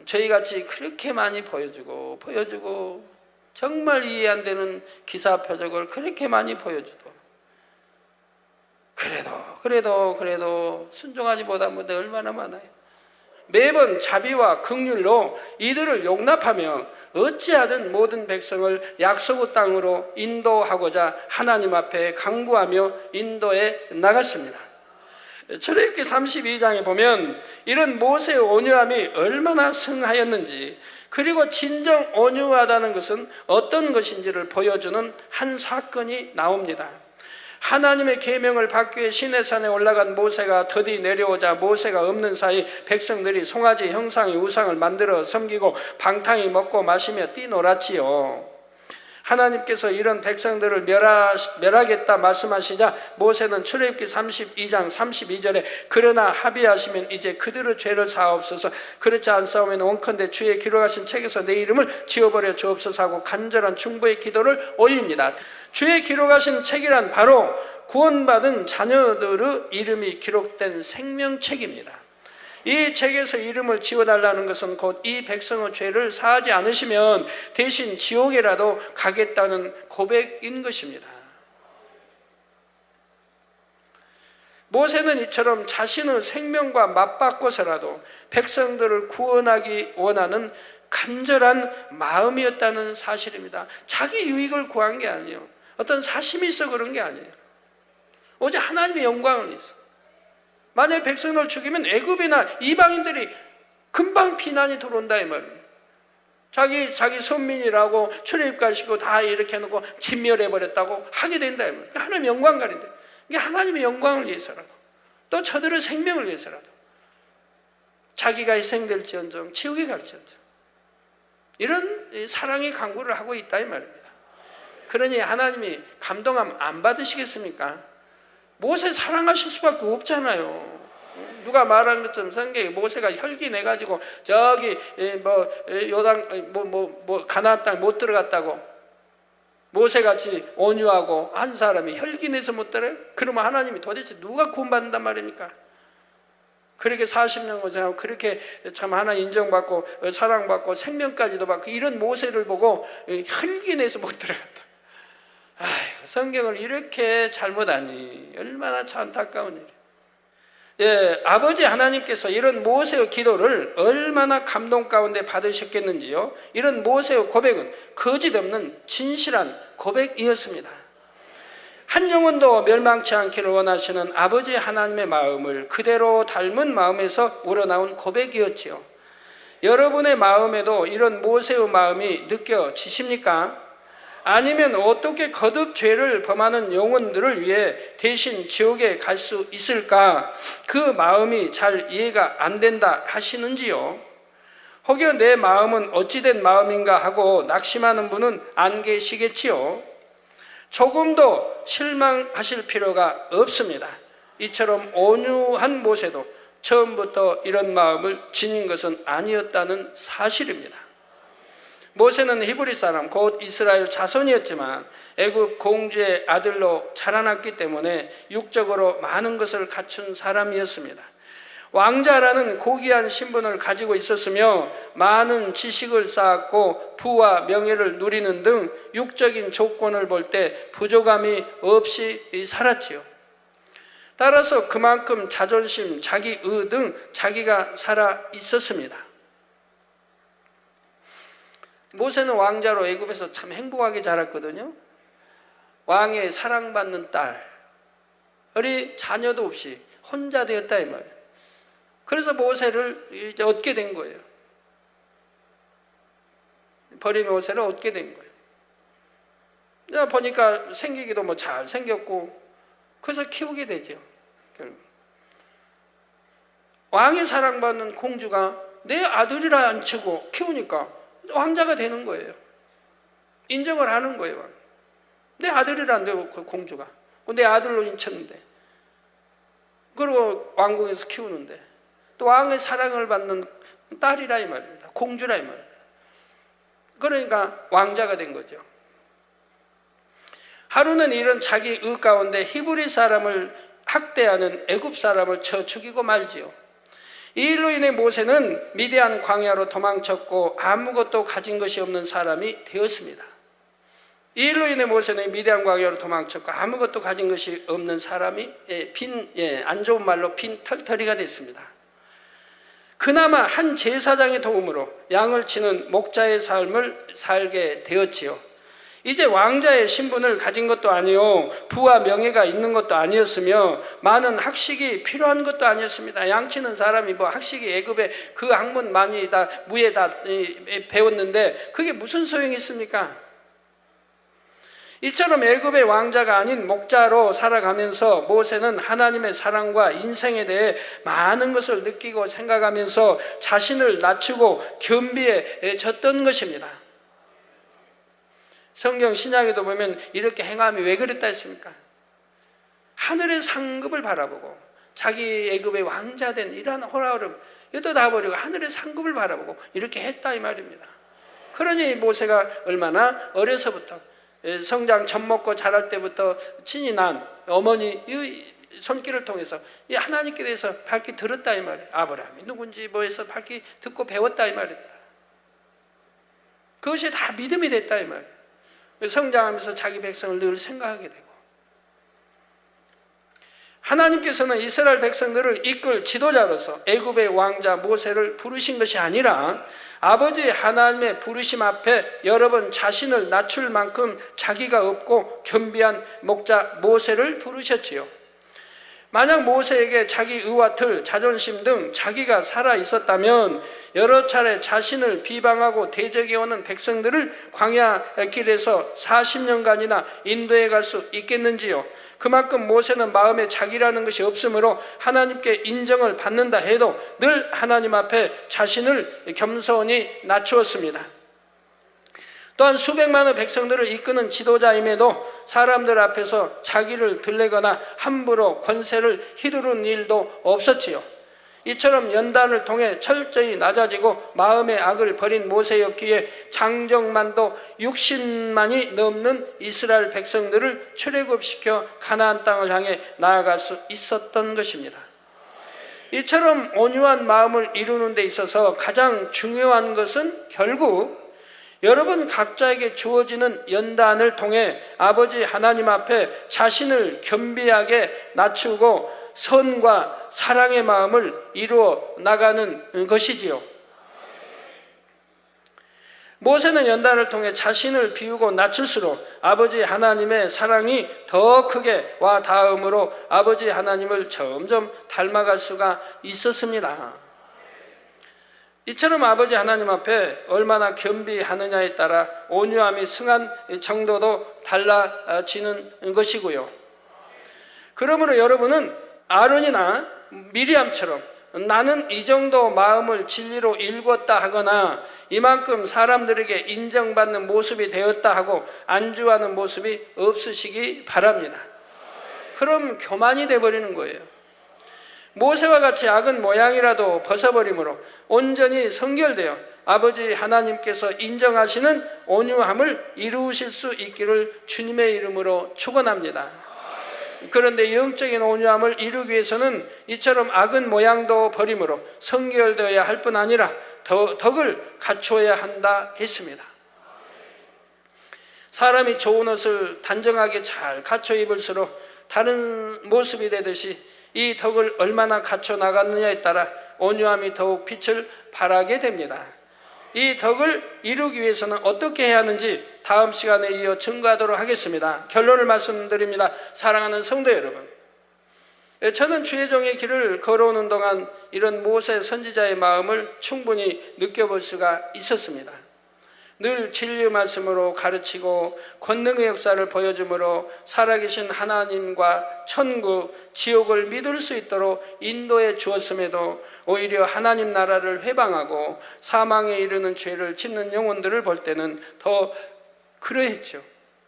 S1: 저희같이 그렇게 많이 보여주고 정말 이해 안 되는 기사와 표적을 그렇게 많이 보여주도 그래도 순종하지 못한 분들 얼마나 많아요. 매번 자비와 긍휼로 이들을 용납하며 어찌하든 모든 백성을 약속의 땅으로 인도하고자 하나님 앞에 강구하며 인도해 나갔습니다. 출애굽기 32장에 보면 이런 모세의 온유함이 얼마나 승하였는지, 그리고 진정 온유하다는 것은 어떤 것인지를 보여주는 한 사건이 나옵니다. 하나님의 계명을 받기 위해 시내산에 올라간 모세가 더디 내려오자 모세가 없는 사이 백성들이 송아지 형상의 우상을 만들어 섬기고 방탕히 먹고 마시며 뛰놀았지요. 하나님께서 이런 백성들을 멸하겠다 말씀하시자 모세는 출애굽기 32장 32절에 그러나 합의하시면 이제 그들의 죄를 사하옵소서, 그렇지 않사오면 원컨대 주의 기록하신 책에서 내 이름을 지워버려 주옵소서 하고 간절한 중보의 기도를 올립니다. 주의 기록하신 책이란 바로 구원받은 자녀들의 이름이 기록된 생명책입니다. 이 책에서 이름을 지워달라는 것은 곧 이 백성의 죄를 사하지 않으시면 대신 지옥에라도 가겠다는 고백인 것입니다. 모세는 이처럼 자신의 생명과 맞바꿔서라도 백성들을 구원하기 원하는 간절한 마음이었다는 사실입니다. 자기 유익을 구한 게 아니에요. 어떤 사심이 있어 그런 게 아니에요. 오직 하나님의 영광을 위해서. 만약 백성을 죽이면 애굽이나 이방인들이 금방 비난이 들어온다 이 말이에요. 자기 선민이라고 출애굽가시고 다 이렇게 해놓고 진멸해버렸다고 하게 된다 이 말이에요. 하나님의 영광 가린다. 이게 하나님의 영광을 위해서라도 또 저들의 생명을 위해서라도 자기가 희생될지언정 지옥에 갈지언정 이런 사랑의 강구를 하고 있다 이 말입니다. 그러니 하나님이 감동함 안 받으시겠습니까? 모세 사랑하실 수밖에 없잖아요. 누가 말한 것처럼 성경에 모세가 혈기 내가지고 저기 요단 가나안 땅 못 들어갔다고 모세같이 온유하고 한 사람이 혈기 내서 못 들어요? 그러면 하나님이 도대체 누가 구원받는단 말입니까? 그렇게 40년 고생하고 그렇게 참 하나님 인정받고 사랑받고 생명까지도 받고 이런 모세를 보고 혈기 내서 못 들어갔다. 아이고, 성경을 이렇게 잘못하니 얼마나 참 안타까운 일이에요. 예, 아버지 하나님께서 이런 모세의 기도를 얼마나 감동 가운데 받으셨겠는지요. 이런 모세의 고백은 거짓없는 진실한 고백이었습니다. 한 영혼도 멸망치 않기를 원하시는 아버지 하나님의 마음을 그대로 닮은 마음에서 우러나온 고백이었지요. 여러분의 마음에도 이런 모세의 마음이 느껴지십니까? 아니면 어떻게 거듭 죄를 범하는 영혼들을 위해 대신 지옥에 갈 수 있을까? 그 마음이 잘 이해가 안 된다 하시는지요? 혹여 내 마음은 어찌된 마음인가 하고 낙심하는 분은 안 계시겠지요? 조금도 실망하실 필요가 없습니다. 이처럼 온유한 모세도 처음부터 이런 마음을 지닌 것은 아니었다는 사실입니다. 모세는 히브리 사람 곧 이스라엘 자손이었지만 애굽 공주의 아들로 자라났기 때문에 육적으로 많은 것을 갖춘 사람이었습니다. 왕자라는 고귀한 신분을 가지고 있었으며 많은 지식을 쌓았고 부와 명예를 누리는 등 육적인 조건을 볼 때 부족함이 없이 살았지요. 따라서 그만큼 자존심, 자기의 등 자기가 살아 있었습니다. 모세는 왕자로 애굽에서 참 행복하게 자랐거든요. 왕의 사랑받는 딸이 자녀도 없이 혼자 되었다 이 말이에요. 그래서 모세를 이제 얻게 된 거예요. 버린 모세를 얻게 된 거예요. 내가 보니까 생기기도 뭐 잘 생겼고 그래서 키우게 되죠. 결국 왕의 사랑받는 공주가 내 아들이라 안 치고 키우니까 왕자가 되는 거예요. 인정을 하는 거예요. 내 아들이란데 그 공주가 내 아들로 인쳤는데 그리고 왕궁에서 키우는데 또 왕의 사랑을 받는 딸이라 이 말입니다. 공주라 이 말입니다. 그러니까 왕자가 된 거죠. 하루는 이런 자기 의 가운데 히브리 사람을 학대하는 애굽 사람을 쳐 죽이고 말지요. 이 일로 인해 모세는 미디안 광야로 도망쳤고 아무것도 가진 것이 없는 사람이 되었습니다. 이 일로 인해 모세는 미디안 광야로 도망쳤고 아무것도 가진 것이 없는 사람이 안 좋은 말로 빈 털터리가 됐습니다. 그나마 한 제사장의 도움으로 양을 치는 목자의 삶을 살게 되었지요. 이제 왕자의 신분을 가진 것도 아니요 부와 명예가 있는 것도 아니었으며 많은 학식이 필요한 것도 아니었습니다. 양치는 사람이 뭐 학식이 애굽에 그 학문 많이 다 무예 다 배웠는데 그게 무슨 소용이 있습니까? 이처럼 애굽의 왕자가 아닌 목자로 살아가면서 모세는 하나님의 사랑과 인생에 대해 많은 것을 느끼고 생각하면서 자신을 낮추고 겸비해졌던 것입니다. 성경 신약에도 보면 이렇게 행함이 왜 그랬다 했습니까? 하늘의 상급을 바라보고 자기 애굽의 왕자된 이러한 호라름 이것도 다 버리고 하늘의 상급을 바라보고 이렇게 했다 이 말입니다. 그러니 모세가 얼마나 어려서부터 성장 젖 먹고 자랄 때부터 친히 난 어머니 이 손길을 통해서 이 하나님께 대해서 밝히 들었다 이 말이에요. 아브라함이 누군지 뭐해서 밝히 듣고 배웠다 이 말입니다. 그것이 다 믿음이 됐다 이 말이에요. 성장하면서 자기 백성을 늘 생각하게 되고, 하나님께서는 이스라엘 백성들을 이끌 지도자로서 애굽의 왕자 모세를 부르신 것이 아니라 아버지 하나님의 부르심 앞에 여러 번 자신을 낮출 만큼 자기가 없고 겸비한 목자 모세를 부르셨지요. 만약 모세에게 자기 의와 틀, 자존심 등 자기가 살아 있었다면 여러 차례 자신을 비방하고 대적해오는 백성들을 광야 길에서 40년간이나 인도해 갈 수 있겠는지요? 그만큼 모세는 마음에 자기라는 것이 없으므로 하나님께 인정을 받는다 해도 늘 하나님 앞에 자신을 겸손히 낮추었습니다. 또한 수백만의 백성들을 이끄는 지도자임에도 사람들 앞에서 자기를 들레거나 함부로 권세를 휘두르는 일도 없었지요. 이처럼 연단을 통해 철저히 낮아지고 마음의 악을 버린 모세였기에 장정만도 60만이 넘는 이스라엘 백성들을 출애굽시켜 가나안 땅을 향해 나아갈 수 있었던 것입니다. 이처럼 온유한 마음을 이루는 데 있어서 가장 중요한 것은 결국 여러분 각자에게 주어지는 연단을 통해 아버지 하나님 앞에 자신을 겸비하게 낮추고 선과 사랑의 마음을 이루어 나가는 것이지요. 모세는 연단을 통해 자신을 비우고 낮출수록 아버지 하나님의 사랑이 더 크게 와 닿음으로 아버지 하나님을 점점 닮아갈 수가 있었습니다. 이처럼 아버지 하나님 앞에 얼마나 겸비하느냐에 따라 온유함이 승한 정도도 달라지는 것이고요. 그러므로 여러분은 아론이나 미리암처럼 나는 이 정도 마음을 진리로 일궜다 하거나 이만큼 사람들에게 인정받는 모습이 되었다 하고 안주하는 모습이 없으시기 바랍니다. 그럼 교만이 돼버리는 거예요. 모세와 같이 악은 모양이라도 벗어버림으로 온전히 성결되어 아버지 하나님께서 인정하시는 온유함을 이루실 수 있기를 주님의 이름으로 축원합니다. 그런데 영적인 온유함을 이루기 위해서는 이처럼 악은 모양도 버림으로 성결되어야 할 뿐 아니라 덕을 갖추어야 한다 했습니다. 사람이 좋은 옷을 단정하게 잘 갖춰 입을수록 다른 모습이 되듯이 이 덕을 얼마나 갖춰 나갔느냐에 따라 온유함이 더욱 빛을 발하게 됩니다. 이 덕을 이루기 위해서는 어떻게 해야 하는지 다음 시간에 이어 증거하도록 하겠습니다. 결론을 말씀드립니다. 사랑하는 성도 여러분, 저는 주의 종의 길을 걸어오는 동안 이런 모세 선지자의 마음을 충분히 느껴볼 수가 있었습니다. 늘 진리의 말씀으로 가르치고 권능의 역사를 보여주므로 살아계신 하나님과 천국, 지옥을 믿을 수 있도록 인도해 주었음에도 오히려 하나님 나라를 회방하고 사망에 이르는 죄를 짓는 영혼들을 볼 때는 더 그러했죠.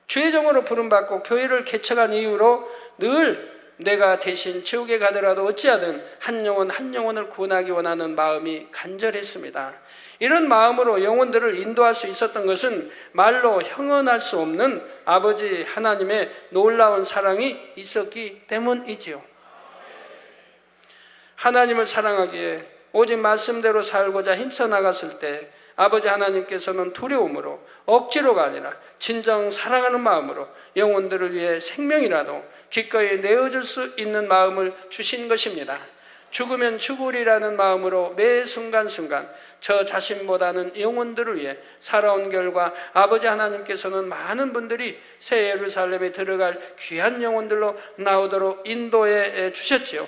S1: 주의 종으로 부름받고 교회를 개척한 이후로 늘 내가 대신 지옥에 가더라도 어찌하든 한 영혼 한 영혼을 구원하기 원하는 마음이 간절했습니다. 이런 마음으로 영혼들을 인도할 수 있었던 것은 말로 형언할 수 없는 아버지 하나님의 놀라운 사랑이 있었기 때문이지요. 하나님을 사랑하기에 오직 말씀대로 살고자 힘써 나갔을 때 아버지 하나님께서는 두려움으로 억지로가 아니라 진정 사랑하는 마음으로 영혼들을 위해 생명이라도 기꺼이 내어줄 수 있는 마음을 주신 것입니다. 죽으면 죽으리라는 마음으로 매 순간순간 저 자신보다는 영혼들을 위해 살아온 결과 아버지 하나님께서는 많은 분들이 새 예루살렘에 들어갈 귀한 영혼들로 나오도록 인도해 주셨지요.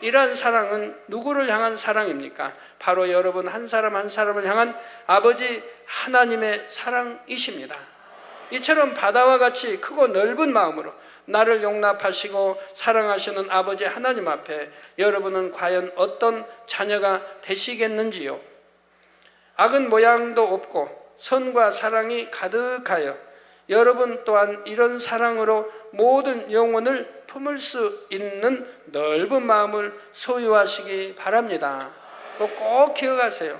S1: 이러한 사랑은 누구를 향한 사랑입니까? 바로 여러분 한 사람 한 사람을 향한 아버지 하나님의 사랑이십니다. 이처럼 바다와 같이 크고 넓은 마음으로 나를 용납하시고 사랑하시는 아버지 하나님 앞에 여러분은 과연 어떤 자녀가 되시겠는지요? 악은 모양도 없고 선과 사랑이 가득하여 여러분 또한 이런 사랑으로 모든 영혼을 품을 수 있는 넓은 마음을 소유하시기 바랍니다. 꼭 기억하세요.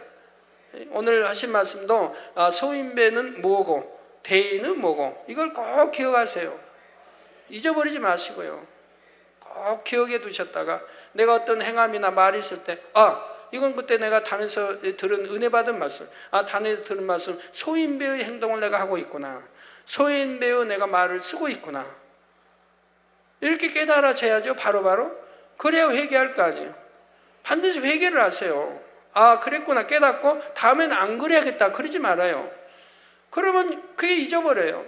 S1: 오늘 하신 말씀도 소인배는 뭐고 대의는 뭐고, 이걸 꼭 기억하세요. 잊어버리지 마시고요. 꼭 기억해 두셨다가 내가 어떤 행함이나 말이 있을 때, 이건 그때 내가 단에서 들은 은혜 받은 말씀, 단에서 들은 말씀, 소인배의 행동을 내가 하고 있구나, 소인배의 내가 말을 쓰고 있구나, 이렇게 깨달아져야죠. 바로바로. 그래야 회개할 거 아니에요. 반드시 회개를 하세요. 그랬구나 깨닫고 다음에는 안 그래야겠다 그러지 말아요. 그러면 그게 잊어버려요.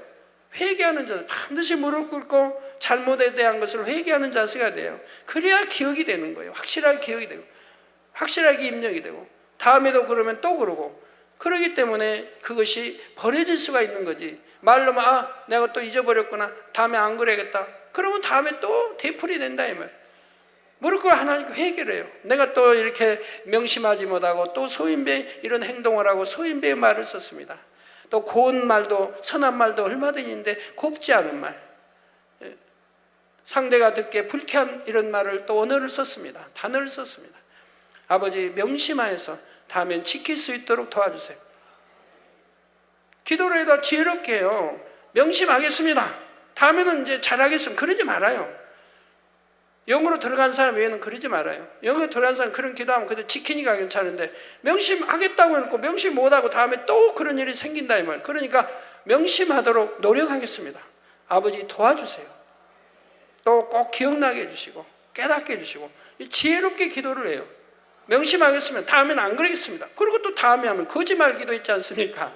S1: 회개하는 자세, 반드시 무릎 꿇고 잘못에 대한 것을 회개하는 자세가 돼요. 그래야 기억이 되는 거예요. 확실하게 기억이 되고, 확실하게 입력이 되고, 다음에도 그러면 또 그러고. 그러기 때문에 그것이 버려질 수가 있는 거지. 말로만 내가 또 잊어버렸구나, 다음에 안 그래야겠다, 그러면 다음에 또 되풀이 된다 이 말. 무릎 꿇고 하나님께 회개를 해요. 내가 또 이렇게 명심하지 못하고 또 소인배 이런 행동을 하고 소인배의 말을 썼습니다. 또 고운 말도 선한 말도 얼마든지 있는데 곱지 않은 말, 상대가 듣기에 불쾌한 이런 말을 또 언어를 썼습니다. 단어를 썼습니다. 아버지 명심하여서 다음엔 지킬 수 있도록 도와주세요. 기도를 해도 지혜롭게 해요. 명심하겠습니다, 다음에는 이제 잘하겠습니다, 그러지 말아요. 영으로 들어간 사람 외에는 그러지 말아요. 영으로 들어간 사람 그런 기도하면 그래도 지키니까 괜찮은데, 명심하겠다고 해놓고 명심 못하고 다음에 또 그런 일이 생긴다 이 말. 그러니까 명심하도록 노력하겠습니다. 아버지 도와주세요. 또 꼭 기억나게 해주시고 깨닫게 해주시고 지혜롭게 기도를 해요. 명심하겠습니다, 다음에는 안 그러겠습니다. 그리고 또 다음에 하면 거짓말 기도 있지 않습니까?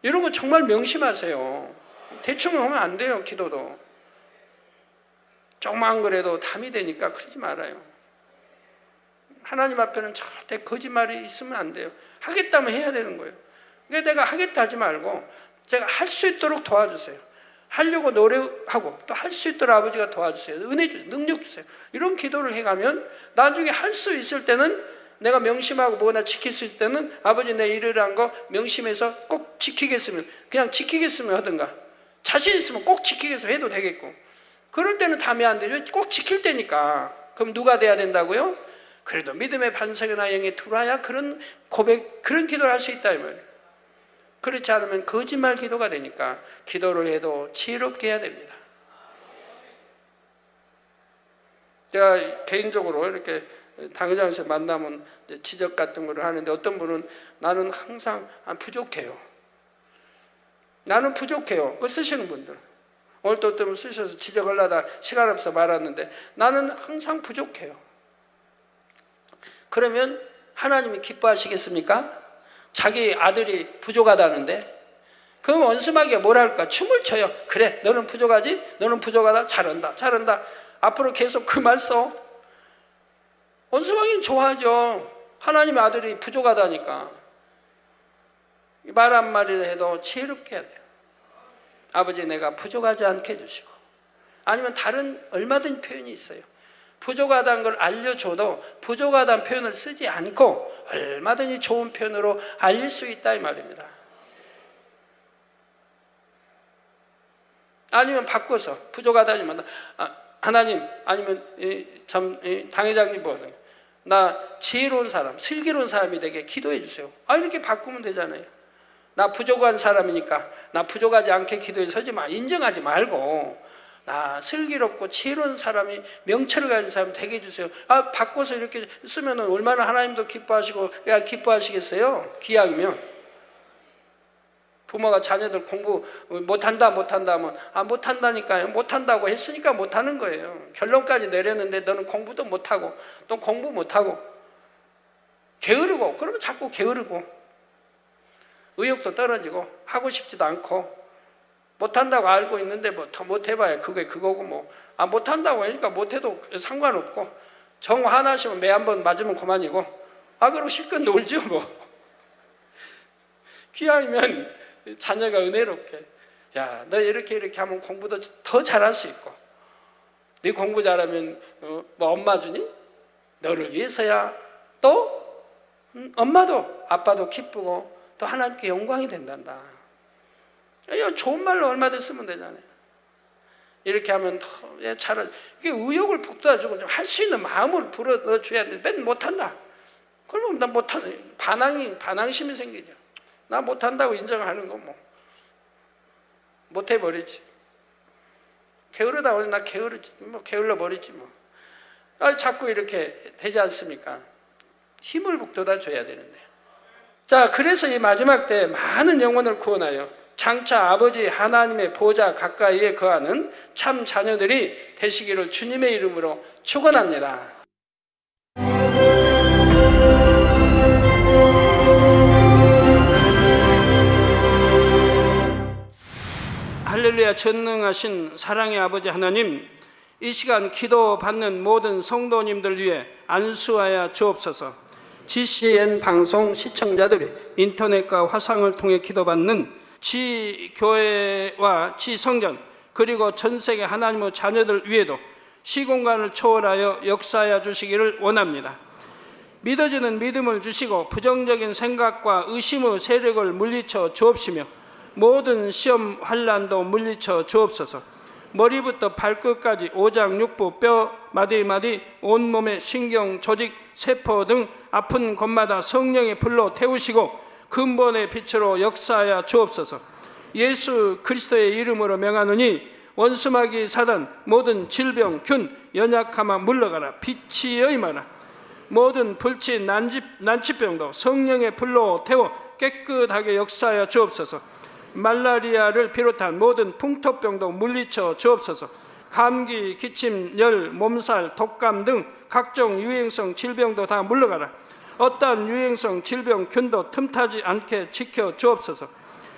S1: 이런 거 정말 명심하세요. 대충 하면 안 돼요. 기도도 조금만 그래도 담이 되니까 그러지 말아요. 하나님 앞에는 절대 거짓말이 있으면 안 돼요. 하겠다면 해야 되는 거예요. 그러니까 내가 하겠다 하지 말고 제가 할 수 있도록 도와주세요. 하려고 노력하고 또 할 수 있도록 아버지가 도와주세요. 은혜 주세요. 능력 주세요. 이런 기도를 해가면 나중에 할 수 있을 때는, 내가 명심하고 뭐나 지킬 수 있을 때는 아버지 내 이러한 거 명심해서 꼭 지키겠으면 그냥 지키겠으면 하든가, 자신 있으면 꼭 지키겠으면 해도 되겠고, 그럴 때는 담이 안 되죠. 꼭 지킬 때니까. 그럼 누가 돼야 된다고요? 그래도 믿음의 반석이나 영에 들어야 그런 고백, 그런 기도를 할 수 있다 이 말이에요. 그렇지 않으면 거짓말 기도가 되니까 기도를 해도 지혜롭게 해야 됩니다. 제가 개인적으로 이렇게 당회장에서 만나면 지적 같은 거를 하는데, 어떤 분은 나는 항상 부족해요. 나는 부족해요. 그거 쓰시는 분들. 오늘 또 어떤 분 쓰셔서 지적하려다 시간 없어 말았는데, 나는 항상 부족해요. 그러면 하나님이 기뻐하시겠습니까? 자기 아들이 부족하다는데. 그럼 원수마귀가 뭐라 할까? 춤을 춰요. 그래, 너는 부족하지? 너는 부족하다. 잘한다, 잘한다. 앞으로 계속 그 말 써. 원수마귀는 좋아하죠. 하나님의 아들이 부족하다니까. 말 한마디 해도 지혜롭게 해야 돼요. 아버지 내가 부족하지 않게 해주시고, 아니면 다른 얼마든지 표현이 있어요. 부족하다는 걸 알려줘도 부족하다는 표현을 쓰지 않고 얼마든지 좋은 표현으로 알릴 수 있다 이 말입니다. 아니면 바꿔서 부족하다지만 하나님, 아니면 당회장님 뭐든, 나 지혜로운 사람, 슬기로운 사람이 되게 기도해 주세요. 이렇게 바꾸면 되잖아요. 나 부족한 사람이니까 나 부족하지 않게 기도해 서지 마. 인정하지 말고 나 슬기롭고 지혜로운 사람이, 명철을 가진 사람 되게 해주세요. 바꿔서 이렇게 쓰면 얼마나 하나님도 기뻐하시고 기뻐하시겠어요? 기왕이면. 부모가 자녀들 공부 못한다 하면 못한다니까요. 못한다고 했으니까 못하는 거예요. 결론까지 내렸는데 너는 공부도 못하고 또 공부 못하고 게으르고, 그러면 자꾸 게으르고 의욕도 떨어지고 하고 싶지도 않고, 못한다고 알고 있는데 뭐 더 못해봐야 그게 그거고, 못한다고 하니까 못해도 상관없고, 정 화나시면 매 한 번 맞으면 그만이고, 그럼 실컷 놀죠 뭐. 기왕이면 자녀가 은혜롭게, 야, 너 이렇게 하면 공부도 더 잘할 수 있고, 네 공부 잘하면 뭐 엄마 주니? 너를 위해서야. 또 엄마도 아빠도 기쁘고 또 하나님께 영광이 된단다. 좋은 말로 얼마든지 쓰면 되잖아요. 이렇게 하면 더 잘, 이게 의욕을 북돋아주고 좀 할 수 있는 마음을 불어넣어줘야 돼. 맨 못한다. 그러면 나 못하는 반항심이 생기죠. 나 못한다고 인정하는 거 못 해버리지. 게으르다 오늘 나 게으르지, 뭐 게을러 버리지 뭐. 자꾸 이렇게 되지 않습니까? 힘을 북돋아 줘야 되는데. 자, 그래서 이 마지막 때 많은 영혼을 구원하여 장차 아버지 하나님의 보좌 가까이에 거하는 참 자녀들이 되시기를 주님의 이름으로 축원합니다. 할렐루야. 전능하신 사랑의 아버지 하나님, 이 시간 기도받는 모든 성도님들 위해 안수하여 주옵소서. GCN 방송 시청자들이 인터넷과 화상을 통해 기도받는 지교회와 지성전 그리고 전세계 하나님의 자녀들 위에도 시공간을 초월하여 역사하여 주시기를 원합니다. 믿어지는 믿음을 주시고 부정적인 생각과 의심의 세력을 물리쳐 주옵시며 모든 시험 환난도 물리쳐 주옵소서. 머리부터 발끝까지 오장육부 뼈 마디마디 온몸의 신경 조직 세포 등 아픈 곳마다 성령의 불로 태우시고 근본의 빛으로 역사하여 주옵소서. 예수 그리스도의 이름으로 명하노니 원수마귀 사단 모든 질병 균 연약함아 물러가라. 빛이 임하라. 모든 불치 난치병도 성령의 불로 태워 깨끗하게 역사하여 주옵소서. 말라리아를 비롯한 모든 풍토병도 물리쳐 주옵소서. 감기, 기침, 열, 몸살, 독감 등 각종 유행성 질병도 다 물러가라. 어떠한 유행성 질병 균도 틈타지 않게 지켜 주옵소서.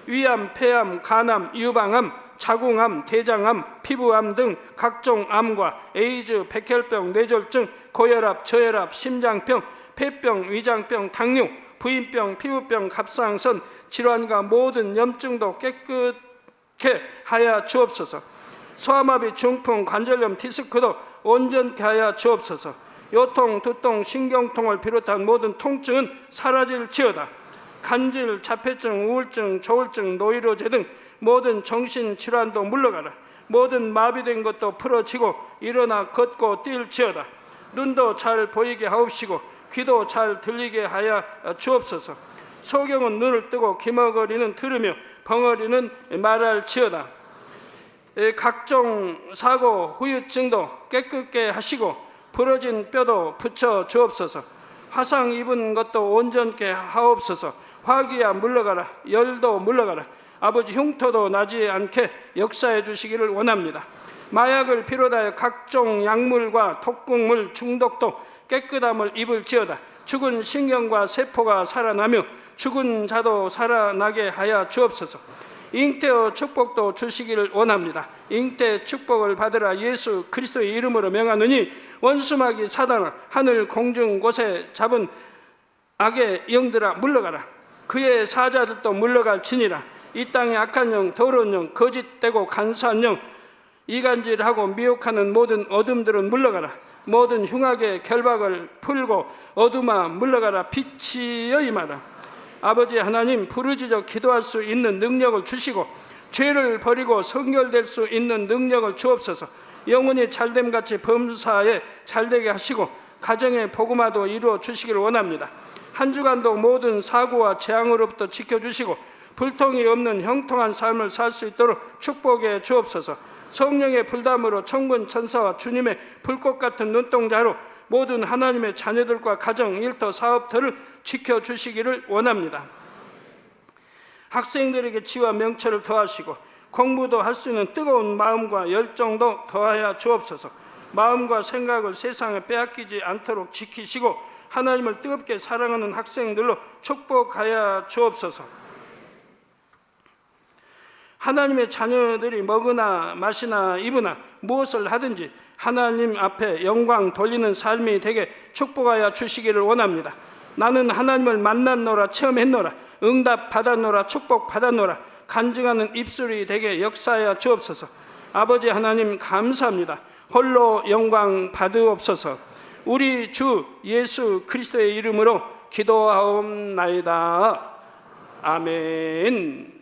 S1: 위암, 폐암, 간암, 유방암, 자궁암, 대장암, 피부암 등 각종 암과 에이즈, 백혈병, 뇌졸중, 고혈압, 저혈압, 심장병, 폐병, 위장병, 당뇨, 부인병, 피부병, 갑상선 질환과 모든 염증도 깨끗게 하여 주옵소서. 소아마비, 중풍, 관절염, 디스크도 온전케 하여 주옵소서. 요통, 두통, 신경통을 비롯한 모든 통증은 사라질지어다. 간질, 자폐증, 우울증, 조울증, 노이로제 등 모든 정신질환도 물러가라. 모든 마비된 것도 풀어지고 일어나 걷고 뛸지어다. 눈도 잘 보이게 하옵시고 귀도 잘 들리게 하여 주옵소서. 소경은 눈을 뜨고 기머거리는 들으며 벙어리는 말할지어다. 각종 사고 후유증도 깨끗게 하시고 부러진 뼈도 붙여 주옵소서. 화상 입은 것도 온전케 하옵소서. 화기야 물러가라. 열도 물러가라. 아버지 흉터도 나지 않게 역사해 주시기를 원합니다. 마약을 비롯하여 각종 약물과 독극물 중독도 깨끗함을 입을지어다. 죽은 신경과 세포가 살아나며 죽은 자도 살아나게 하여 주옵소서. 잉태의 축복도 주시기를 원합니다. 잉태 축복을 받으라. 예수 그리스도의 이름으로 명하노니 원수마귀 사단아 하늘 공중 곳에 잡은 악의 영들아 물러가라. 그의 사자들도 물러갈지니라. 이 땅의 악한 영, 더러운 영, 거짓되고 간사한 영, 이간질하고 미혹하는 모든 어둠들은 물러가라. 모든 흉악의 결박을 풀고 어둠아 물러가라. 빛이여 임하라. 아버지 하나님, 부르짖어 기도할 수 있는 능력을 주시고 죄를 버리고 성결될 수 있는 능력을 주옵소서. 영혼이 잘됨같이 범사에 잘되게 하시고 가정의 복음화도 이루어 주시기를 원합니다. 한 주간도 모든 사고와 재앙으로부터 지켜주시고 불통이 없는 형통한 삶을 살 수 있도록 축복해 주옵소서. 성령의 불담으로 천군 천사와 주님의 불꽃 같은 눈동자로 모든 하나님의 자녀들과 가정, 일터, 사업터를 지켜주시기를 원합니다. 학생들에게 지혜와 명철을 더하시고 공부도 할 수 있는 뜨거운 마음과 열정도 더하여 주옵소서. 마음과 생각을 세상에 빼앗기지 않도록 지키시고 하나님을 뜨겁게 사랑하는 학생들로 축복하여 주옵소서. 하나님의 자녀들이 먹으나 마시나 입으나 무엇을 하든지 하나님 앞에 영광 돌리는 삶이 되게 축복하여 주시기를 원합니다. 나는 하나님을 만났노라, 체험했노라, 응답 받았노라, 축복 받았노라, 간증하는 입술이 되게 역사하여 주옵소서. 아버지 하나님 감사합니다. 홀로 영광 받으옵소서. 우리 주 예수 그리스도의 이름으로 기도하옵나이다. 아멘.